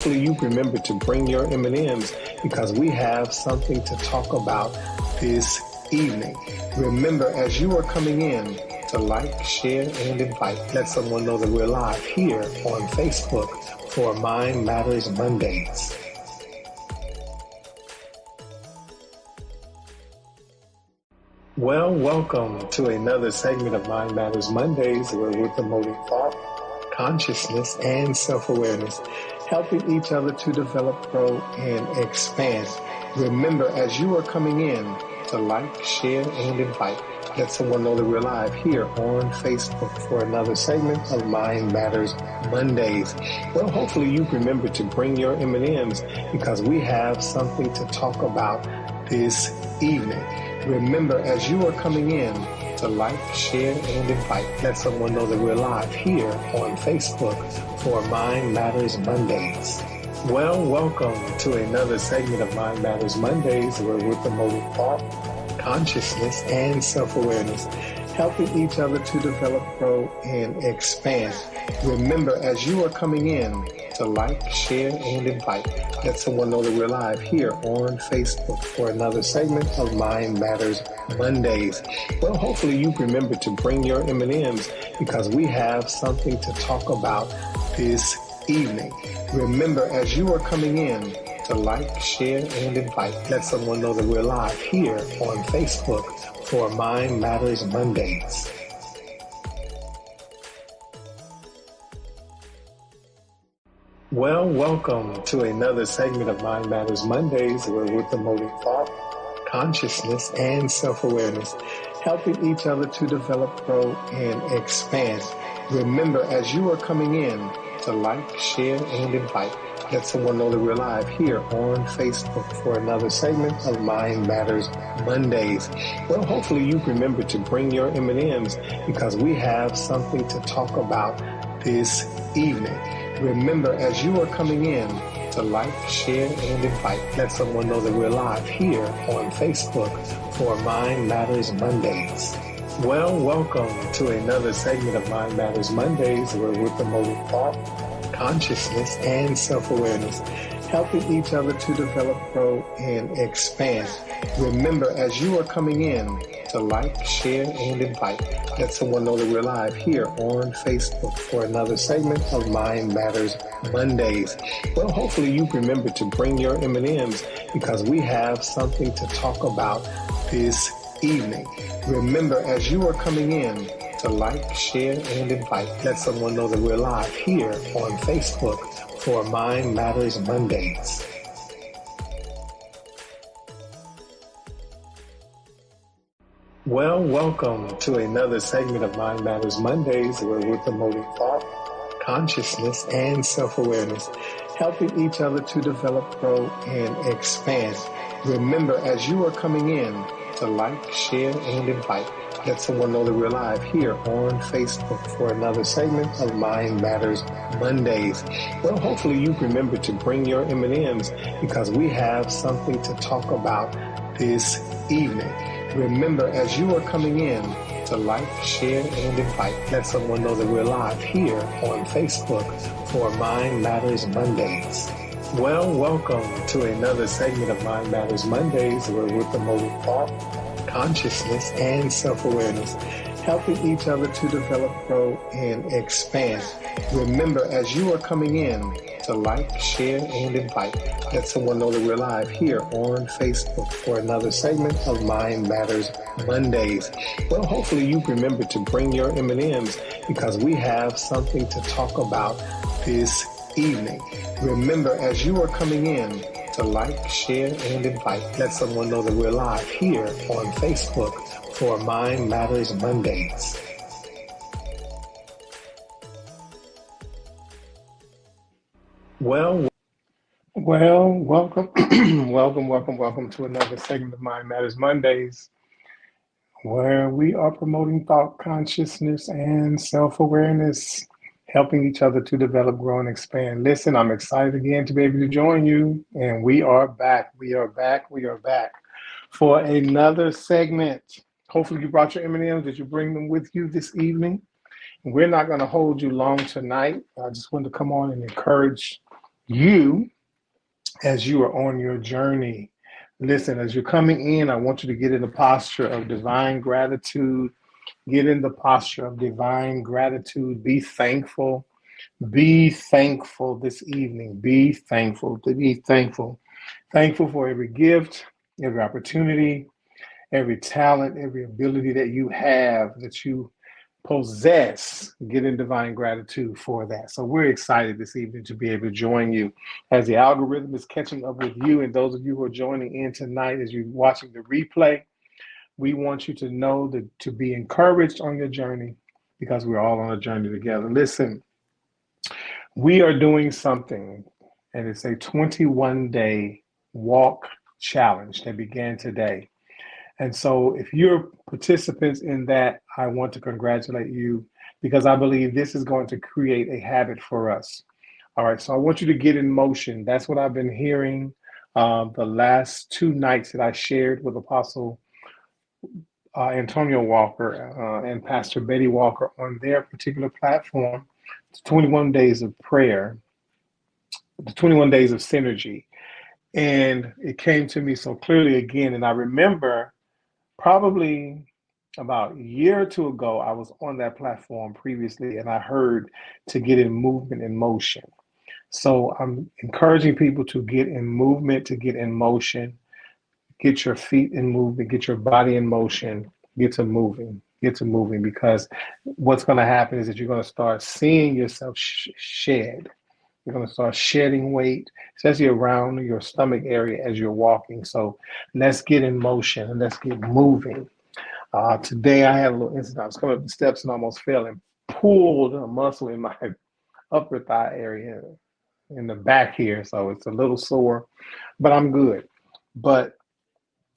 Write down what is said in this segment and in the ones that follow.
Hopefully you remember to bring your M&Ms because we have something to talk about this evening. Remember, as you are coming in, to like, share, and invite. Let someone know that we're live here on Facebook for Mind Matters Mondays. Well, welcome to another segment of Mind Matters Mondays where we're promoting thought, consciousness, and self-awareness, helping each other to develop, grow, and expand. Remember, as you are coming in, to like, share, and invite. Let someone know that we're live here on Facebook for another segment of Mind Matters Mondays. Well, hopefully you remember to bring your M&Ms because we have something to talk about this evening. Remember, as you are coming in, to like, share, and invite. Let someone know that we're live here on Facebook for Mind Matters Mondays. Well, welcome to another segment of Mind Matters Mondays where we're promoting thought, consciousness, and self-awareness, helping each other to develop, grow, and expand. Remember, as you are coming in, to like, share, and invite. Let someone know that we're live here on Facebook for another segment of Mind Matters Mondays. Well, hopefully you remember to bring your M&Ms because we have something to talk about this evening. Remember, as you are coming in, to like, share, and invite. Let someone know that we're live here on Facebook for Mind Matters Mondays. Well, welcome to another segment of Mind Matters Mondays where we're promoting thought, consciousness, and self-awareness, helping each other to develop, grow, and expand. Remember, as you are coming in, to like, share, and invite. Let someone know that we're live here on Facebook for another segment of Mind Matters Mondays. Well, hopefully you remember to bring your M&Ms because we have something to talk about this evening. Remember, as you are coming in, to like, share, and invite. Let someone know that we're live here on Facebook for Mind Matters Mondays. Well, welcome to another segment of Mind Matters Mondays where we're promoting thought, consciousness, and self-awareness, helping each other to develop, grow, and expand. Remember, as you are coming in, to like, share, and invite. Let someone know that we're live here on Facebook for another segment of Mind Matters Mondays. Well, hopefully you remember to bring your M&Ms because we have something to talk about this evening. Remember, as you are coming in, to like, share, and invite. Let someone know that we're live here on Facebook for Mind Matters Mondays. Well, welcome to another segment of Mind Matters Mondays where we're promoting thought, consciousness, and self-awareness, helping each other to develop, grow, and expand. Remember, as you are coming in, to like, share, and invite. Let someone know that we're live here on Facebook for another segment of Mind Matters Mondays. Well, hopefully you remember to bring your M&Ms because we have something to talk about this evening. Remember, as you are coming in, to like, share, and invite. Let someone know that we're live here on Facebook for Mind Matters Mondays. Well, welcome to another segment of Mind Matters Mondays where we're promoting thought, consciousness, and self-awareness, helping each other to develop, grow, and expand. Remember, as you are coming in, to like, share, and invite. Let someone know that we're live here on Facebook for another segment of Mind Matters Mondays. Well, hopefully you remember to bring your M&Ms because we have something to talk about this evening. Remember, as you are coming in, to like, share, and invite. Let someone know that we're live here on Facebook for Mind Matters Mondays. Well, welcome, welcome to another segment of Mind Matters Mondays, where we are promoting thought, consciousness, and self-awareness, helping each other to develop, grow, and expand. Listen, I'm excited again to be able to join you, and we are back for another segment. Hopefully you brought your M&Ms. Did you bring them with you this evening? We're not going to hold you long tonight. I just wanted to come on and encourage you as you are on your journey. Listen, as you're coming in, I want you to get in the posture of divine gratitude. Get in the posture of divine gratitude. Be thankful. Be thankful this evening. Be thankful. To be thankful. Thankful for every gift, every opportunity, every talent, every ability that you have, that you possess. Get in divine gratitude for that. So we're excited this evening to be able to join you as the algorithm is catching up with you, and those of you who are joining in tonight as you're watching the replay. We want you to know that to be encouraged on your journey, because we're all on a journey together. Listen, we are doing something, and it's a 21-day walk challenge that began today. And so, if you're participants in that, I want to congratulate you, because I believe this is going to create a habit for us. All right, so I want you to get in motion. That's what I've been hearing the last 2 nights that I shared with Apostle Antonio Walker and Pastor Betty Walker on their particular platform. It's 21 days of prayer, the 21 days of synergy. And it came to me so clearly again. And I remember probably about a year or two ago, I was on that platform previously, and I heard to get in movement and motion. So I'm encouraging people to get in movement, to get in motion, get your feet in movement, get your body in motion, get to moving, because what's going to happen is that you're going to start seeing yourself shed. You're going to start shedding weight, especially around your stomach area as you're walking. So let's get in motion and let's get moving. Today I had a little incident. I was coming up the steps and almost fell and pulled a muscle in my upper thigh area in the back here. So it's a little sore, but I'm good. But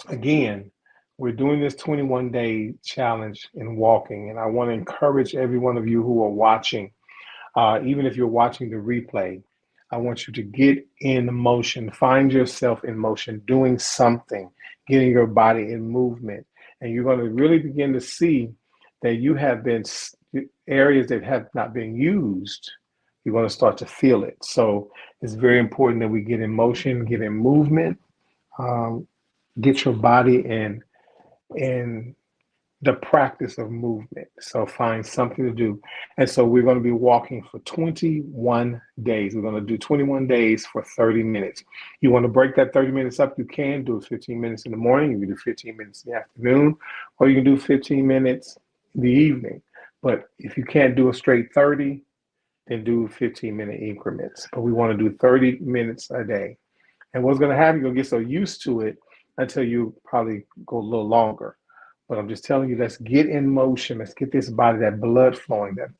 again, we're doing this 21-day challenge in walking, and I want to encourage every one of you who are watching, even if you're watching the replay. I want you to get in motion, find yourself in motion, doing something, getting your body in movement. And you're going to really begin to see that you have been areas that have not been used. You're going to start to feel it. So it's very important that we get in motion, get in movement, um, get your body in the practice of movement. So find something to do. And so we're going to be walking for 21 days. We're going to do 21 days for 30 minutes. You want to break that 30 minutes up, you can do 15 minutes in the morning, you can do 15 minutes in the afternoon, or you can do 15 minutes in the evening. But if you can't do a straight 30, then do 15-minute increments. But we want to do 30 minutes a day. And what's going to happen, you're going to get so used to it until you probably go a little longer. But I'm just telling you, let's get in motion. Let's get this body, that blood flowing, that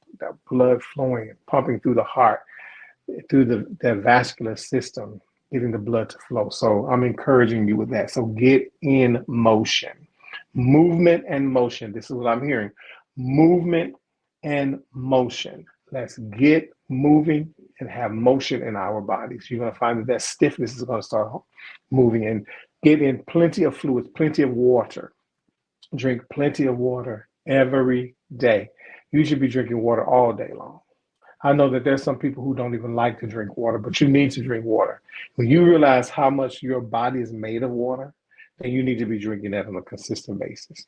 blood flowing, pumping through the heart, through that vascular system, getting the blood to flow. So I'm encouraging you with that. So get in motion. Movement and motion. This is what I'm hearing. Movement and motion. Let's get moving and have motion in our bodies. You're going to find that stiffness is going to start moving, and get in plenty of fluids, plenty of water. Drink plenty of water every day. You should be drinking water all day long. I know that there's some people who don't even like to drink water, but you need to drink water. When you realize how much your body is made of water, then you need to be drinking that on a consistent basis.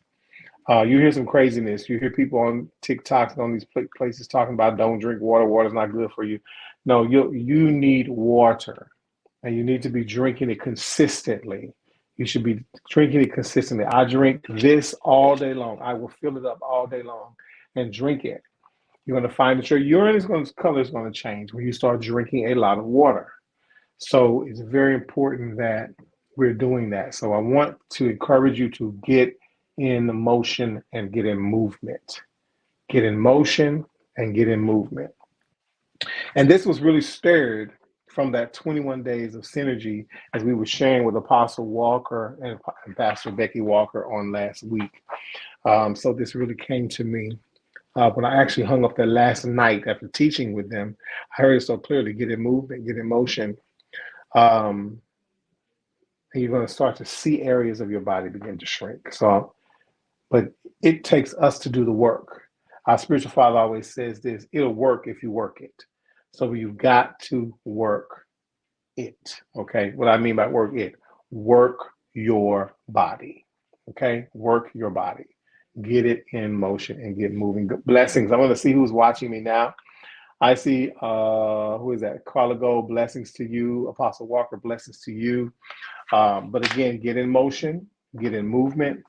You hear some craziness. You hear people on TikTok and on these places talking about don't drink water. Water's not good for you. No, you need water, and you need to be drinking it consistently. You should be drinking it consistently. I drink this all day long. I will fill it up all day long and drink it. You're going to find that your urine color is going to change when you start drinking a lot of water. So it's very important that we're doing that. So I want to encourage you to get in motion and get in movement. Get in motion and get in movement. And this was really stirred from that 21 days of synergy, as we were sharing with Apostle Walker and Pastor Becky Walker on last week. So this really came to me when I actually hung up that last night after teaching with them. I heard it so clearly: get in movement, get in motion. And you're going to start to see areas of your body begin to shrink. So, but it takes us to do the work. Our spiritual father always says this: it'll work if you work it. So you've got to work. it. Okay. What I mean by work it, work your body. Okay. Work your body. Get it in motion and get moving. Blessings. I want to see who's watching me now. I see, who is that? Carla Gold, blessings to you. Apostle Walker, blessings to you. But again, get in motion, get in movement.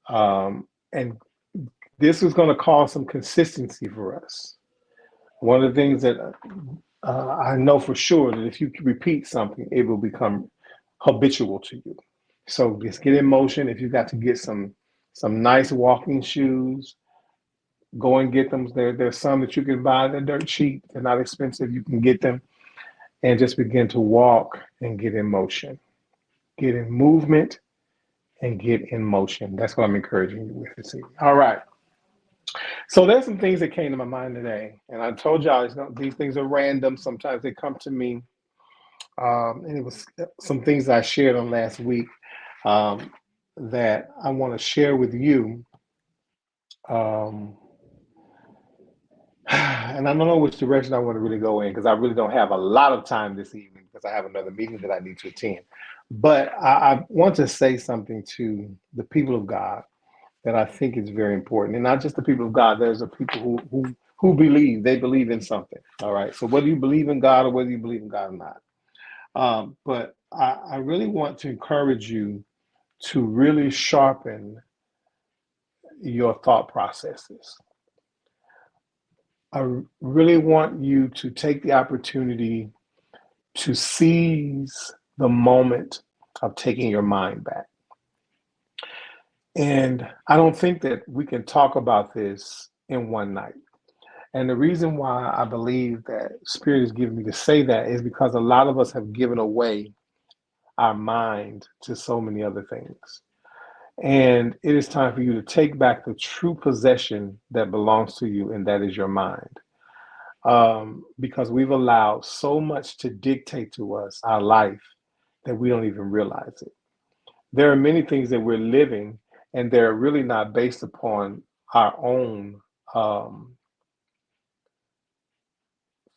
And this is going to cause some consistency for us. One of the things that I know for sure that if you repeat something, it will become habitual to you. So just get in motion. If you got to get some nice walking shoes, go and get them. There's some that you can buy. They're dirt cheap. They're not expensive. You can get them and just begin to walk and get in motion. Get in movement and get in motion. That's what I'm encouraging you with this evening. All right. So there's some things that came to my mind today, and I told y'all these things are random. Sometimes they come to me, and it was some things that I shared on last week that I want to share with you. Um, and I don't know which direction I want to really go in because I really don't have a lot of time this evening because I have another meeting that I need to attend. But I want to say something to the people of God that I think is very important, and not just the people of God. There's the people who believe. They believe in something. All right. So whether you believe in God or whether you believe in God or not, but I really want to encourage you to really sharpen your thought processes. I really want you to take the opportunity to seize the moment of taking your mind back. And I don't think that we can talk about this in one night. And the reason why I believe that Spirit is giving me to say that is because a lot of us have given away our mind to so many other things. And it is time for you to take back the true possession that belongs to you, and that is your mind. Because we've allowed so much to dictate to us our life that we don't even realize it. There are many things that we're living, and they're really not based upon our own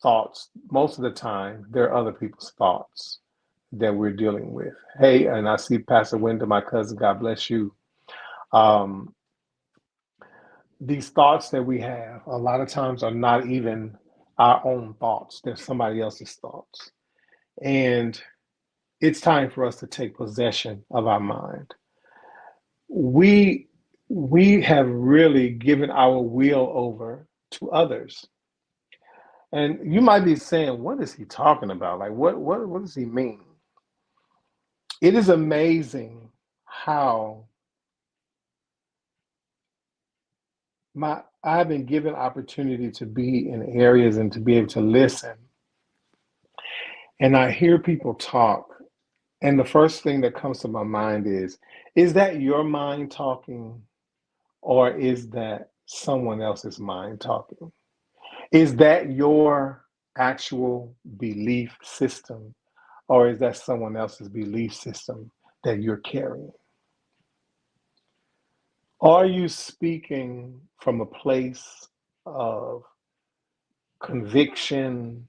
thoughts. Most of the time, they're other people's thoughts that we're dealing with. Hey, and I see Pastor Wyndham, my cousin, God bless you. Um, these thoughts that we have a lot of times are not even our own thoughts, they're somebody else's thoughts. And it's time for us to take possession of our mind. We we have really given our will over to others. And you might be saying, what is he talking about? Like what does he mean? It is amazing how I've been given opportunity to be in areas and to be able to listen. And I hear people talk, and the first thing that comes to my mind is that your mind talking, or is that someone else's mind talking? Is that your actual belief system, or is that someone else's belief system that you're carrying? Are you speaking from a place of conviction,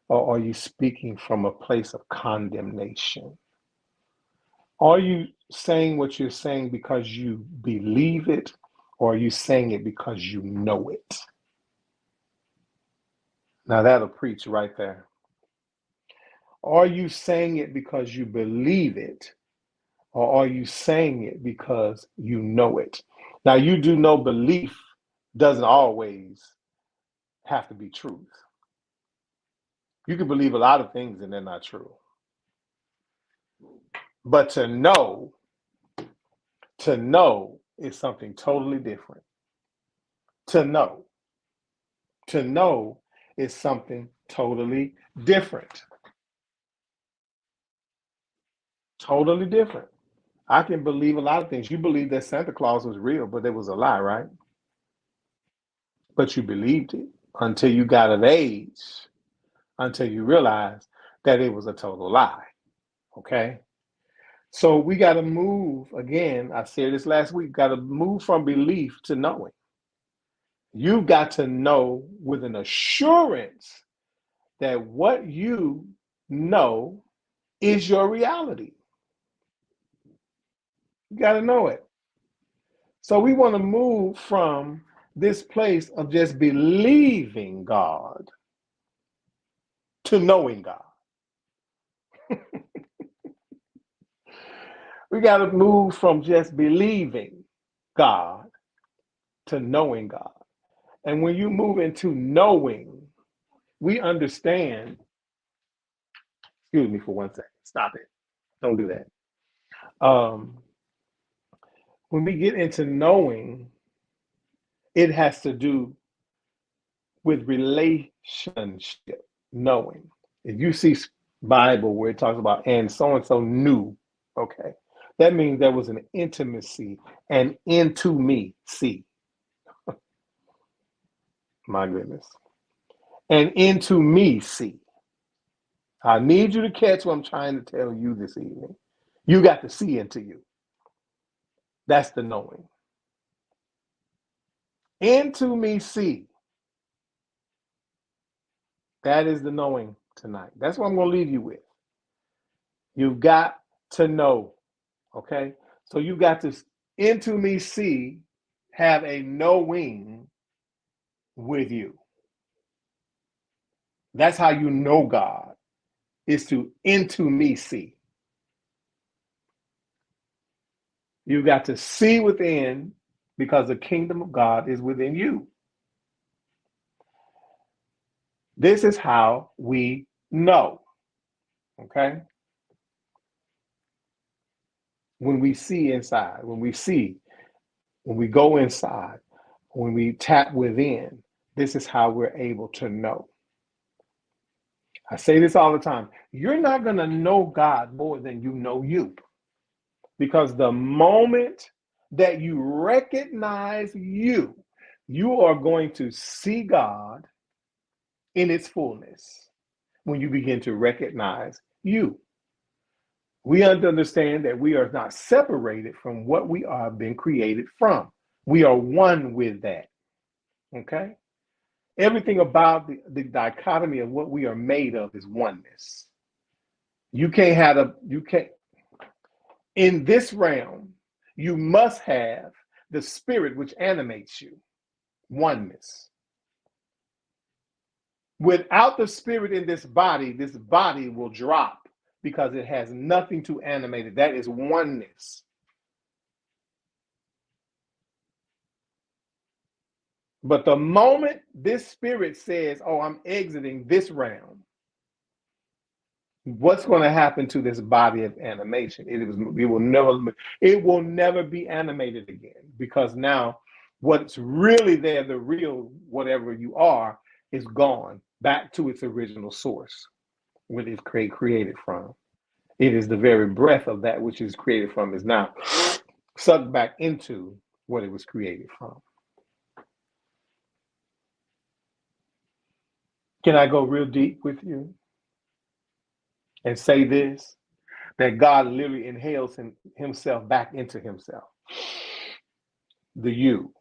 or are you speaking from a place of condemnation? Are you saying what you're saying because you believe it, or are you saying it because you know it? Now that'll preach right there. Are you saying it because you believe it, or are you saying it because you know it? Now, you do know belief doesn't always have to be truth. You can believe a lot of things and they're not true. But to know is something totally different. To know, to know is something totally different. Totally different. I can believe a lot of things. You believe that Santa Claus was real, but it was a lie, right? But you believed it until you got of age, until you realized that it was a total lie. Okay? So we got to move again. I said this last week, got to move from belief to knowing. You've got to know with an assurance that what you know is your reality. You got to know it. So we want to move from this place of just believing God to knowing God. We got to move from just believing God to knowing God. And when you move into knowing, we understand. Excuse me for 1 second. Stop it. Don't do that. When we get into knowing, it has to do with relationship, knowing. If you see Bible where it talks about and so knew, okay, that means there was an intimacy and into me, see, my goodness, and into me, see. I need you to catch what I'm trying to tell you this evening. You got to see into you. That's the knowing. Into me, see. That is the knowing tonight. That's what I'm going to leave you with. You've got to know, okay? So you got to, into me, see, have a knowing with you. That's how you know God, is to into me, see. You got to see within, because the kingdom of God is within you. This is how we know, okay? When we see inside, when we go inside, when we tap within, this is how we're able to know. I say this all the time. You're not going to know God more than you know you. Because the moment that you recognize you, you are going to see God in its fullness when you begin to recognize you. We understand that we are not separated from what we are being created from. We are one with that. Okay? Everything about the dichotomy of what we are made of is oneness. You can't, in this realm, you must have the spirit which animates you, oneness. Without the spirit in this body will drop because it has nothing to animate it. That is oneness. But the moment this spirit says, oh, I'm exiting this realm, what's going to happen to this body of animation? It will never be animated again, because now what's really there, the real whatever you are, is gone back to its original source, where it's created from. It is the very breath of that which is created from is now sucked back into what it was created from. Can I go real deep with you and say this? That God literally inhales himself back into himself. The you.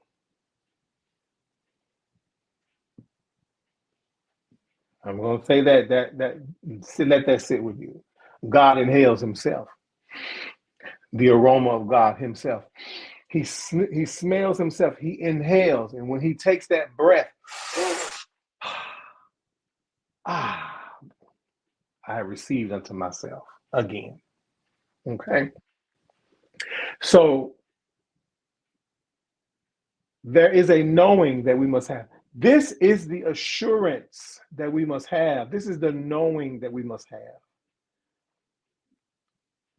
I'm going to say let that sit with you. God inhales himself. The aroma of God himself. He smells himself. He inhales. And when he takes that breath, I received unto myself again. Okay. So there is a knowing that we must have. This is the assurance that we must have. This is the knowing that we must have.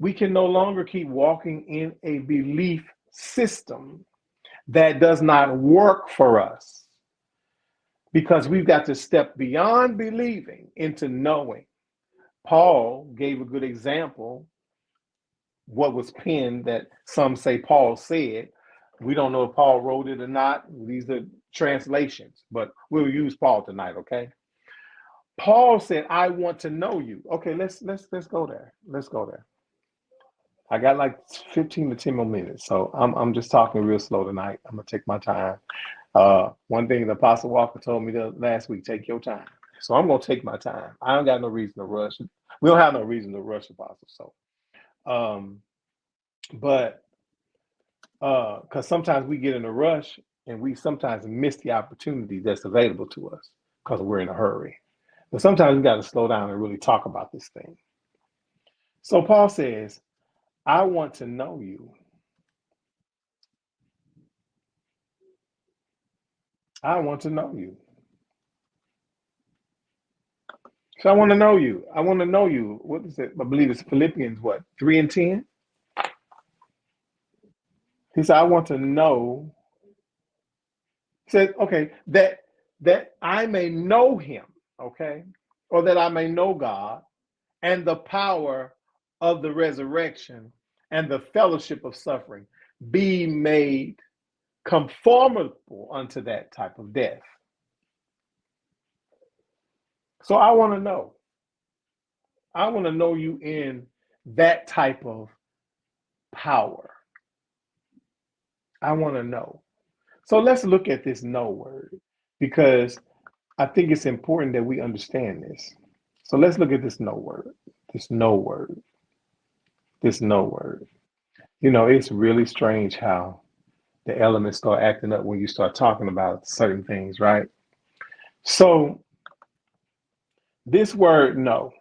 We can no longer keep walking in a belief system that does not work for us, because we've got to step beyond believing into knowing. Paul gave a good example, what was penned that some say Paul said. We don't know if Paul wrote it or not. These are translations, but we'll use Paul tonight, okay? Paul said, I want to know you. Okay, let's go there. Let's go there. I got like 15 to 10 more minutes, so I'm just talking real slow tonight. I'm gonna take my time. One thing the Apostle Walker told me last week: take your time. So I'm gonna take my time. I don't got no reason to rush. We don't have no reason to rush, Apostle. So, um, but because sometimes we get in a rush and we sometimes miss the opportunity that's available to us because we're in a hurry. But sometimes we got to slow down and really talk about this thing. So Paul says, I want to know you. I want to know you. So I want to know you. I want to know you. What is it? I believe it's Philippians, what, 3 and 10? He said, I want to know. He said, okay, that I may know him, okay, or that I may know God and the power of the resurrection and the fellowship of suffering, be made conformable unto that type of death. So I want to know. I want to know you in that type of power. I want to know. So let's look at this know word because I think it's important that we understand this. So let's look at this know word, this know word, this know word. You know, it's really strange how the elements start acting up when you start talking about certain things, right? So this word know,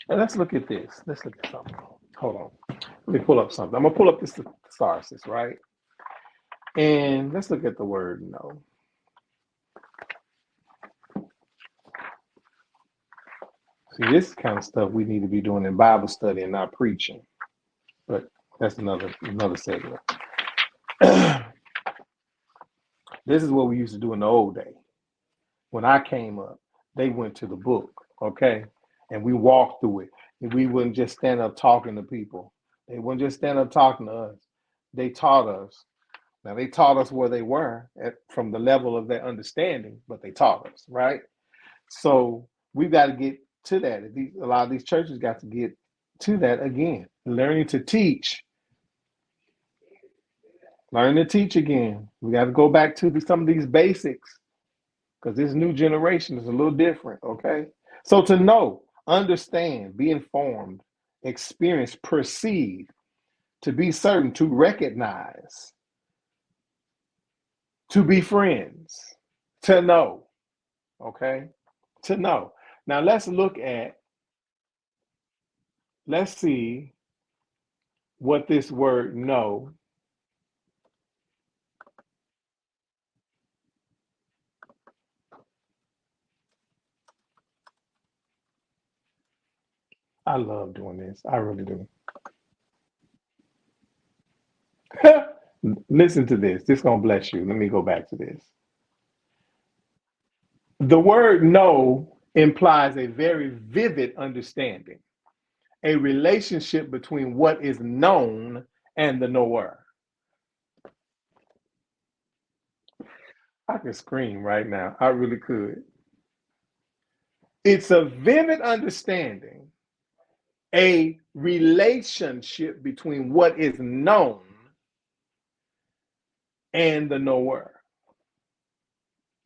and let's look at this. Let's look at something. Hold on. Let me pull up something. I'm going to pull up this thesaurus, right? And let's look at the word know. See, this kind of stuff we need to be doing in Bible study and not preaching. But that's another segment. This is what we used to do in the old day. When I came up, they went to the book, okay? And we walked through it. And we wouldn't just stand up talking to people. They wouldn't just stand up talking to us. They taught us. Now, they taught us where they were from the level of their understanding, but they taught us, right? So we've got to get to that. A lot of these churches got to get to that again. Learning to teach. Learning to teach again. We got to go back to some of these basics because this new generation is a little different, okay? So to know, understand, be informed, experience, perceive, to be certain, to recognize, to be friends, to know, okay? To know. Now let's see what this word know. I love doing this. I really do. Listen to this. This is going to bless you. Let me go back to this. The word know implies a very vivid understanding, a relationship between what is known and the knower. I could scream right now. I really could. It's a vivid understanding, a relationship between what is known and the knower.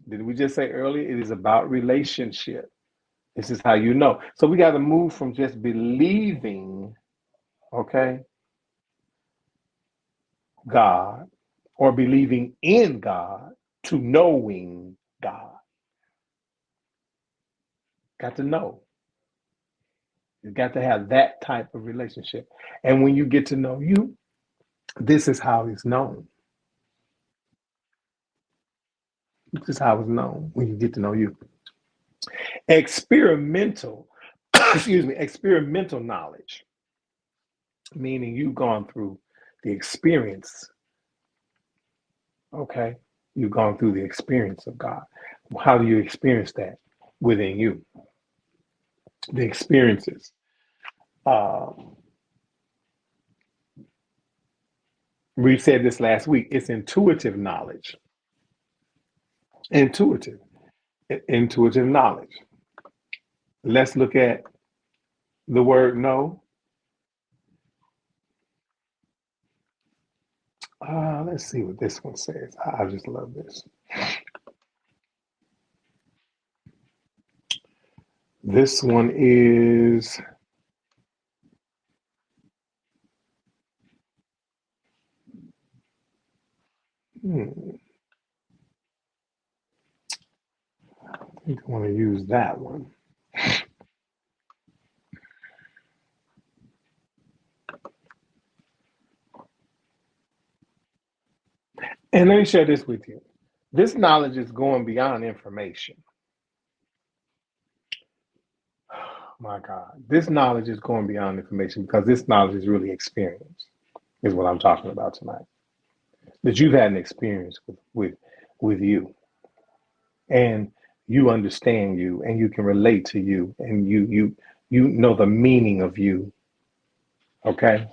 Did we just say earlier? It is about relationship. This is how you know. So we got to move from just believing, okay, God or believing in God to knowing God. Got to know. You got to have that type of relationship. And when you get to know you, this is how it's known. This is how it's known when you get to know you. Experimental, excuse me, experimental knowledge, meaning you've gone through the experience, okay? You've gone through the experience of God. How do you experience that within you? The experiences. Um, we said this last week. It's intuitive knowledge. Intuitive. Intuitive knowledge. Let's look at the word know. Let's see what this one says. I just love this. This one is I think I want to use that one. And let me share this with you. This knowledge is going beyond information. My God, this knowledge is going beyond information because this knowledge is really experience, is what I'm talking about tonight. That you've had an experience with you, and you understand you, and you can relate to you, and you know the meaning of you. Okay,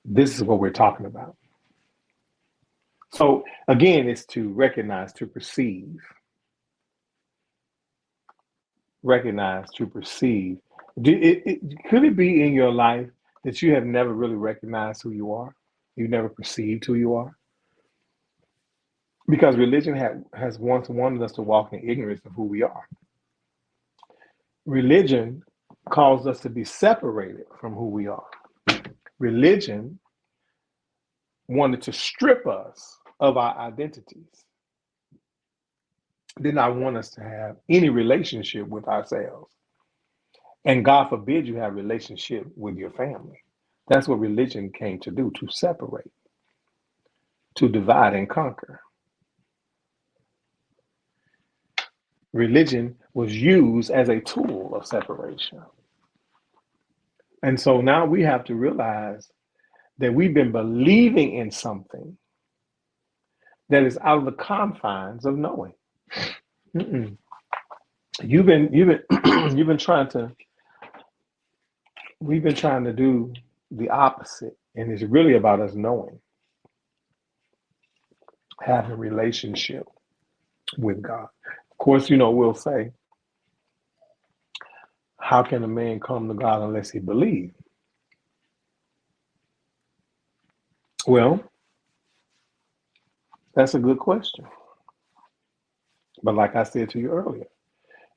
this is what we're talking about. So again, it's to recognize, to perceive, recognize, to perceive. Could it be in your life that you have never really recognized who you are? You never perceived who you are? Because religion has once wanted us to walk in ignorance of who we are. Religion calls us to be separated from who we are. Religion wanted to strip us of our identities, did not want us to have any relationship with ourselves. And God forbid you have a relationship with your family. That's what religion came to do, to separate, to divide and conquer. Religion was used as a tool of separation. And so now we have to realize that we've been believing in something that is out of the confines of knowing. Mm-mm. You've been you've been trying to we've been trying to do the opposite, and it's really about us knowing, having a relationship with God. Of course, we'll say, how can a man come to God unless he believes? Well, that's a good question. But like I said to you earlier,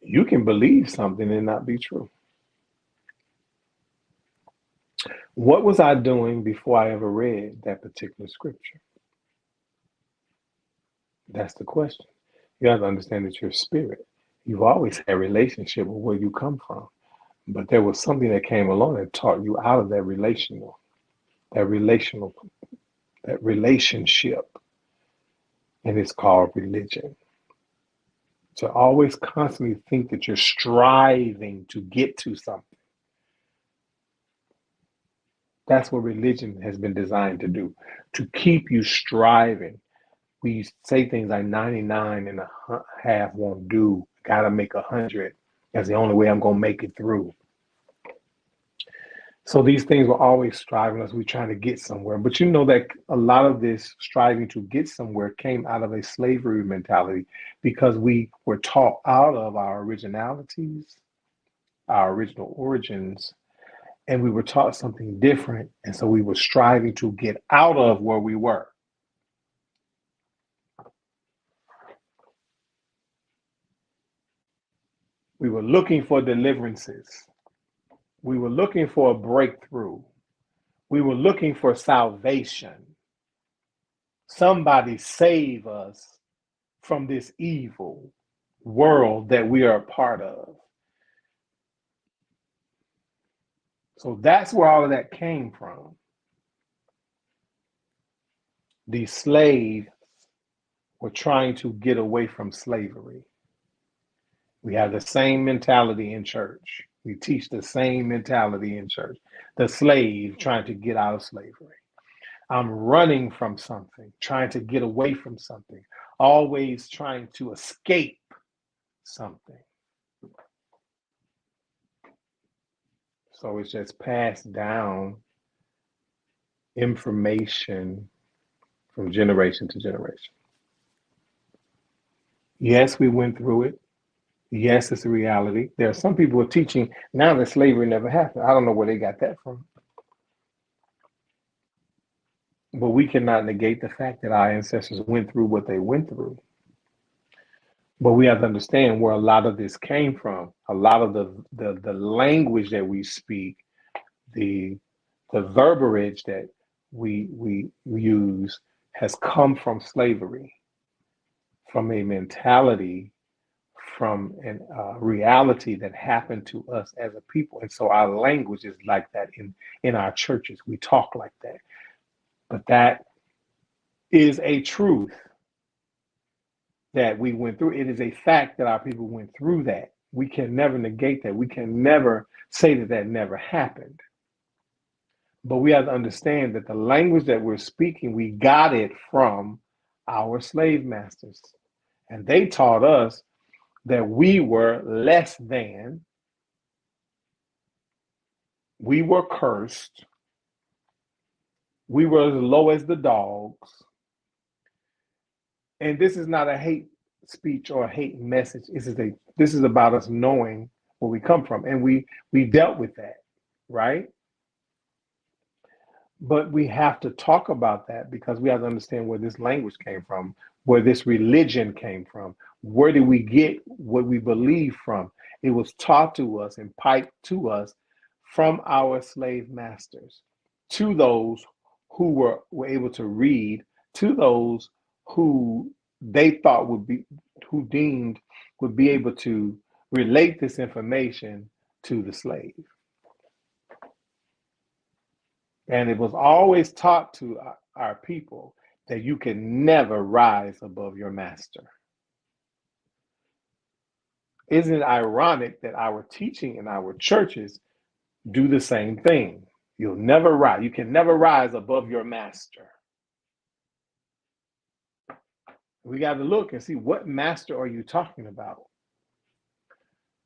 you can believe something and not be true. What was I doing before I ever read that particular scripture? That's the question. You have to understand that your spirit. You've always had a relationship with where you come from. But there was something that came along that taught you out of that relational, that relationship, and it's called religion. To always constantly think that you're striving to get to something. That's what religion has been designed to do, to keep you striving. We say things like 99 and a half won't do. Got to make 100. That's the only way I'm going to make it through. So these things were always striving us. We're trying to get somewhere. But you know that a lot of this striving to get somewhere came out of a slavery mentality because we were taught out of our originalities, our original origins, and we were taught something different. And so we were striving to get out of where we were. We were looking for deliverances. We were looking for a breakthrough. We were looking for salvation. Somebody save us from this evil world that we are a part of. So that's where all of that came from. These slaves were trying to get away from slavery. We have the same mentality in church. We teach the same mentality in church. The slave trying to get out of slavery. I'm running from something, trying to get away from something, always trying to escape something. So it's just passed down information from generation to generation. Yes, we went through it. Yes, it's a reality. There are some people who are teaching now that slavery never happened. I don't know where they got that from. But we cannot negate the fact that our ancestors went through what they went through. But we have to understand where a lot of this came from. A lot of the language that we speak, the the verbiage that we use has come from slavery, from a mentality, from a reality that happened to us as a people. And so our language is like that in our churches. We talk like that. But that is a truth that we went through. It is a fact that our people went through that. We can never negate that. We can never say that that never happened. But we have to understand that the language that we're speaking, we got it from our slave masters. And they taught us that we were less than, we were cursed, we were as low as the dogs. And this is not a hate speech or a hate message. This is about us knowing where we come from. And we dealt with that, right? But we have to talk about that because we have to understand where this language came from, where this religion came from. Where did we get what we believe from? It was taught to us and piped to us from our slave masters, to those who were able to read, to those who they thought would be, who deemed would be able to relate this information to the slave. And it was always taught to our people that you can never rise above your master. Isn't it ironic that our teaching in our churches do the same thing? You'll never rise. You can never rise above your master. We got to look and see, what master are you talking about?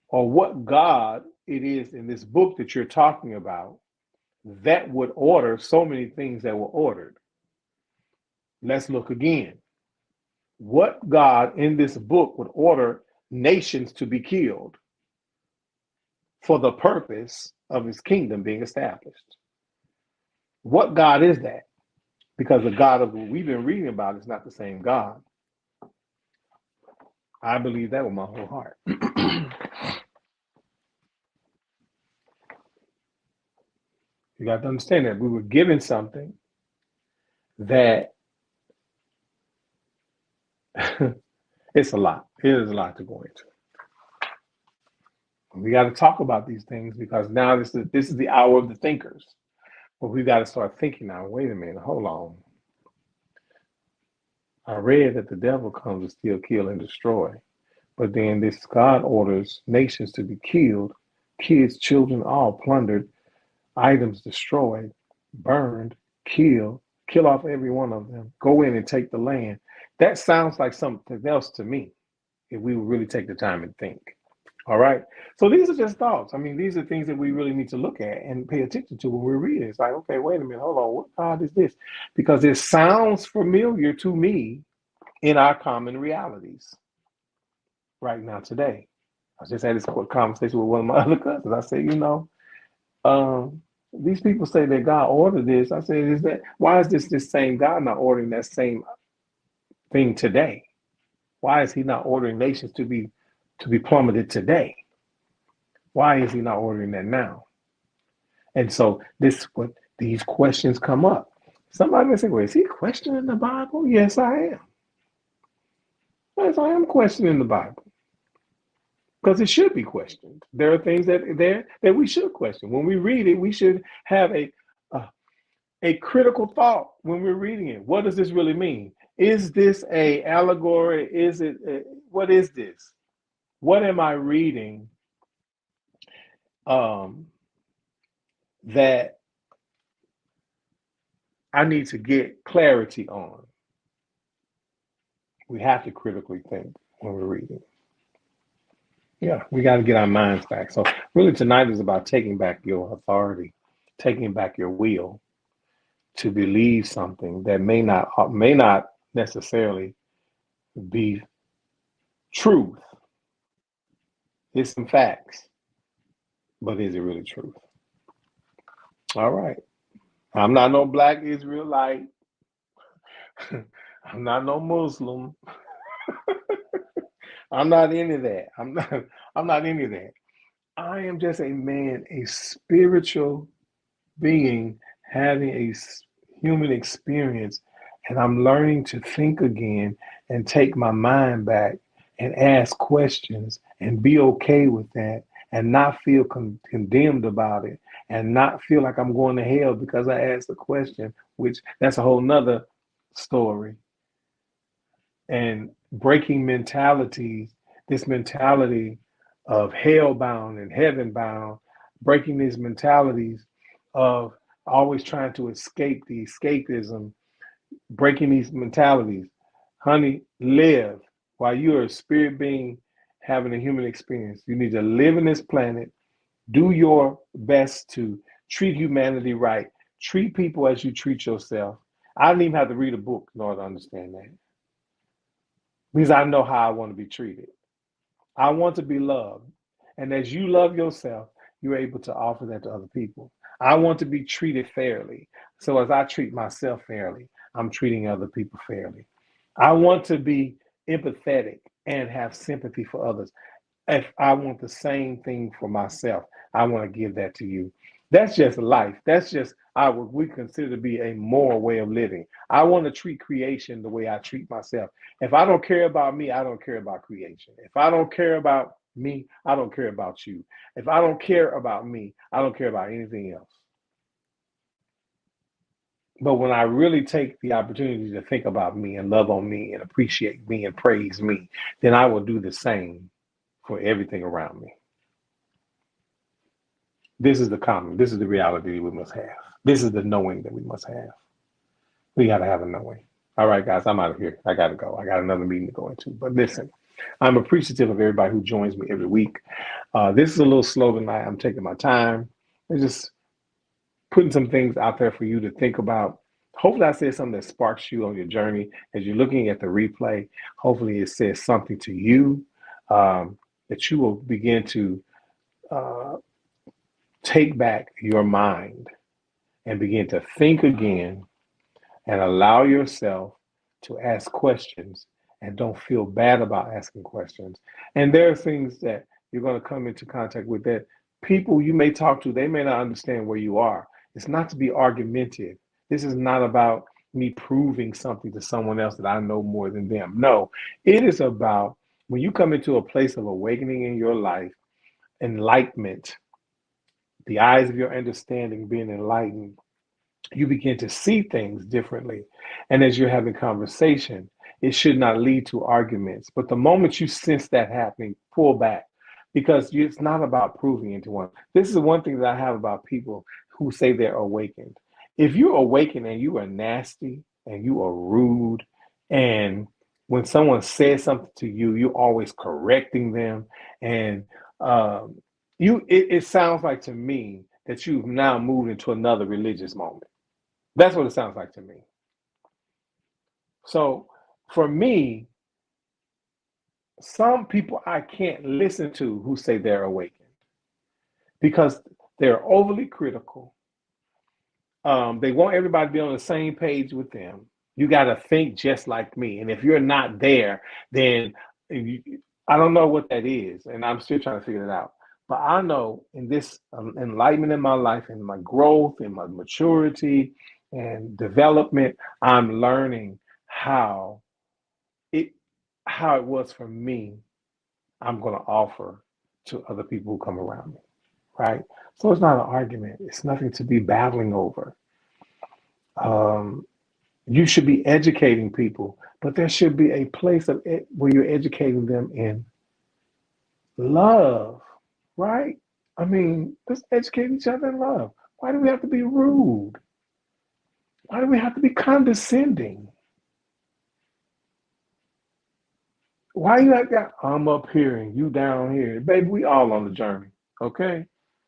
Or what God it is in this book that you're talking about that would order so many things that were ordered. Let's look again. What God in this book would order nations to be killed for the purpose of his kingdom being established? What God is that? Because the God of what we've been reading about is not the same God. I believe that with my whole heart. You got to understand that we were given something that it's a lot. It is a lot to go into. We got to talk about these things because now this is the hour of the thinkers. But we got to start thinking now. Wait a minute, hold on. I read that the devil comes to steal, kill, and destroy. But then this God orders nations to be killed, kids, children, all plundered, items destroyed, burned, kill off every one of them, go in and take the land. That sounds like something else to me if we would really take the time and think. All right. So these are just thoughts. I mean, these are things that we really need to look at and pay attention to when we're reading. It's like, okay, wait a minute, hold on. What God is this? Because it sounds familiar to me in our common realities right now today. I just had this conversation with one of my other cousins. I said, these people say that God ordered this. I said, why is this same God not ordering that same thing today? Why is he not ordering nations to be plummeted today? Why is he not ordering that now? And so these questions come up. Somebody may say, well, is he questioning the Bible? Yes, I am. Yes, I am questioning the Bible. Because it should be questioned. There are things that we should question. When we read it, we should have a critical thought when we're reading it. What does this really mean? Is this a allegory? What is this? What am I reading that I need to get clarity on? We have to critically think when we're reading. Yeah, we got to get our minds back. So really tonight is about taking back your authority, taking back your will to believe something that may not necessarily be truth. It's some facts, but is it really truth? All right. I'm not no black Israelite. I'm not no Muslim. I'm not into that. I'm not into that. I am just a man, a spiritual being having human experience, and I'm learning to think again and take my mind back and ask questions and be okay with that and not feel condemned about it and not feel like I'm going to hell because I asked a question, which that's a whole nother story. And breaking mentalities, this mentality of hell bound and heaven bound, breaking these mentalities of always trying to escape the escapism, breaking these mentalities. Honey, live while you are a spirit being having a human experience. You need to live in this planet, do your best to treat humanity right, treat people as you treat yourself. I didn't even have to read a book in order to understand that because I know how I want to be treated. I want to be loved. And as you love yourself, you're able to offer that to other people. I want to be treated fairly. So as I treat myself fairly, I'm treating other people fairly. I want to be empathetic and have sympathy for others. If I want the same thing for myself, I want to give that to you. That's just life. That's just what we consider to be a moral way of living. I want to treat creation the way I treat myself. If I don't care about me, I don't care about creation. If I don't care about me, I don't care about you. If I don't care about me, I don't care about anything else. But when I really take the opportunity to think about me and love on me and appreciate me and praise me, then I will do the same for everything around me. This is the reality we must have. This is the knowing that we must have. We got to have a knowing. All right, guys, I'm out of here. I got to go. I got another meeting to go into. But listen, I'm appreciative of everybody who joins me every week. This is a little slow tonight. I'm taking my time. I'm just putting some things out there for you to think about. Hopefully, I said something that sparks you on your journey as you're looking at the replay. Hopefully, it says something to you that you will begin to uh, take back your mind and begin to think again and allow yourself to ask questions and don't feel bad about asking questions. And there are things that you're going to come into contact with that people you may talk to, they may not understand where you are. It's not to be argumentative. This is not about me proving something to someone else that I know more than them. No, it is about when you come into a place of awakening in your life, enlightenment, the eyes of your understanding being enlightened, you begin to see things differently. And as you're having conversation, it should not lead to arguments. But the moment you sense that happening, pull back because it's not about proving it to one. This is one thing that I have about people who say they're awakened. If you're awakened and you are nasty and you are rude, and when someone says something to you, you're always correcting them, and um, it sounds like to me that you've now moved into another religious moment. That's what it sounds like to me. So for me, some people I can't listen to who say they're awakened because they're overly critical. They want everybody to be on the same page with them. You got to think just like me. And if you're not there, then you, I don't know what that is. And I'm still trying to figure it out. But I know in this enlightenment in my life, in my growth, in my maturity and development, I'm learning how it how it was for me. I'm going to offer to other people who come around me, right? So it's not an argument. It's nothing to be battling over. Um, you should be educating people, but there should be a place of where you're educating them in love, right? I mean, let's educate each other in love. Why do we have to be rude? Why do we have to be condescending? Why you like that? I'm up here and you down here. Baby, we all on the journey, okay?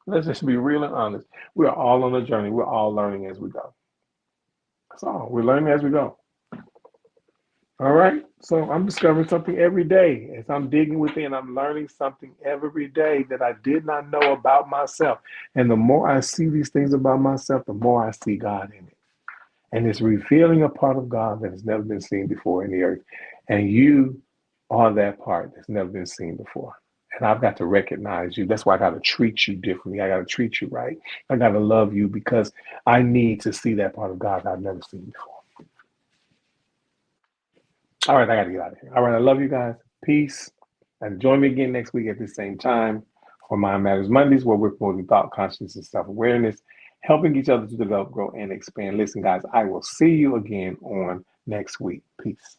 Let's just be real and honest. We're all on the journey. We're all learning as we go. That's all. We're learning as we go. All right. So I'm discovering something every day. As I'm digging within, I'm learning something every day that I did not know about myself. And the more I see these things about myself, the more I see God in it. And it's revealing a part of God that has never been seen before in the earth. And you on that part that's never been seen before. And I've got to recognize you. That's why I got to treat you differently. I got to treat you right. I got to love you because I need to see that part of God I've never seen before. All right, I got to get out of here. All right, I love you guys. Peace. And join me again next week at the same time for Mind Matters Mondays, where we're promoting thought, consciousness, and self awareness, helping each other to develop, grow, and expand. Listen, guys, I will see you again on next week. Peace.